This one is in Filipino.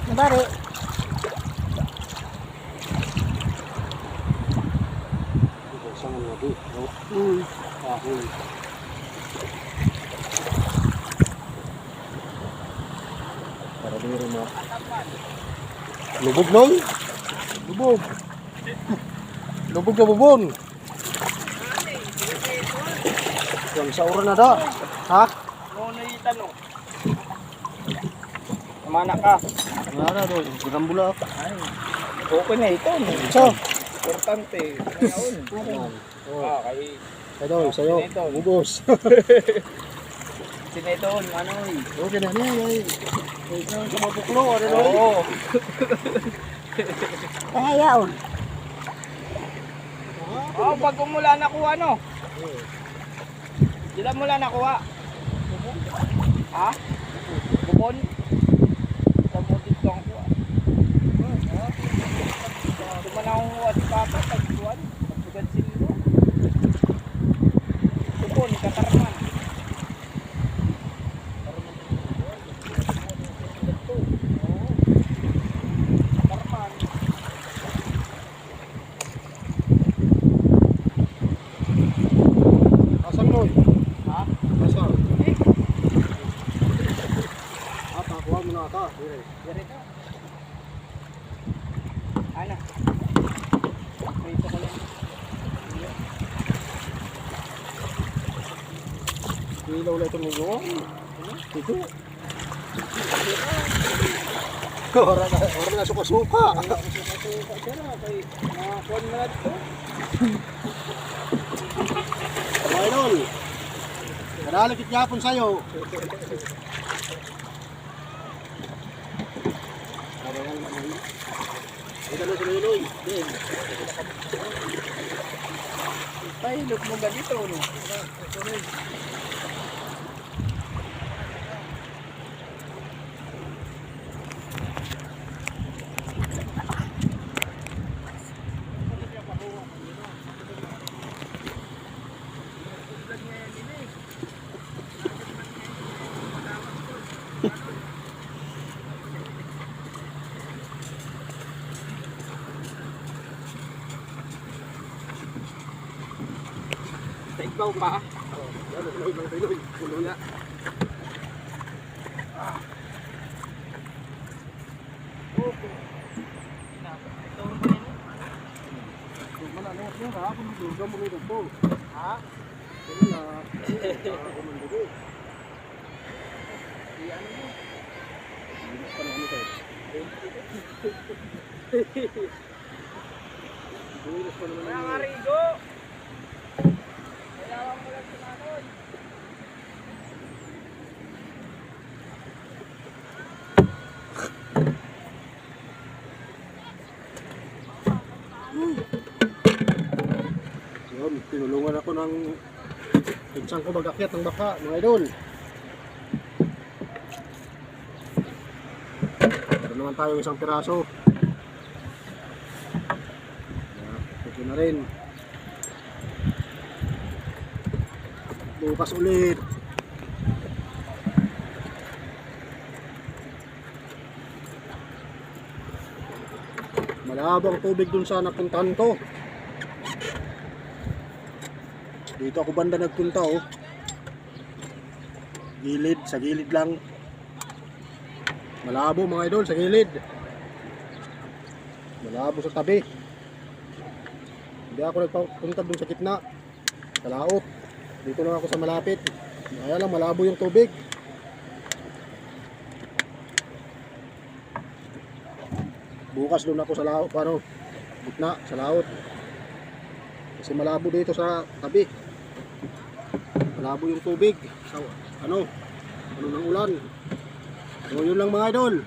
Nabari. Isang ano natin. Ahon. Para di rin mo. Lubog noy. Lubog. Lubog na bubon. Yang sa ura na da. Ha? Nono yung tanong. Namana ka. Nara do. Ginambula ako. Ay, okay na ito. So. Importante. Ngayon. Oh. Kay Idol, sa'yo. Bubos. Sineton, ano eh. Okay na niya. Ikaw sa mabuklo. Ano no? Oo. Ayaw. Oo, pag mula nakuha, no? Sila mula nakuha. Ha? Bukon? Sa motif ko ang kuha. Tuman akong kuha si Papa, pagkuhan. Pagsugan silo. Bukon, katarman. Katarman. Asan mo? Ha? Asan? Eh, Kuha mo na ata. Dari ka. Ano? Prito ko lang. Ilaw na itong mugo. Ito. Orang na suka-suka. Nakakuha na ito. Mga idol. Kadalagit yapon sa'yo. Ito na sa Liloy. Ay, look mo ba dito, no? Ikaw pa. Mga Rigo. Kailangan mo lang sumanod. Yun, tinulungan ako ng pinsang ko mag-akyat ng baka, mga idol. Meron naman tayo isang piraso. Ito na rin. Bukas ulit. Malabo ang tubig dun sa napuntahan ko. Dito ako banda nagpunta oh. Gilid, sa gilid lang. Malabo mga idol, sa gilid. Malabo sa tabi. Hindi ako nagpunta dun sa gitna. Sa laot. Dito lang ako sa malapit. Kaya lang malabo yung tubig. Bukas doon ako sa laot, paano? Gitna, sa laot. Kasi malabo dito sa tabi. Malabo yung tubig. Sa ano ng ulan. So yun lang mga idol.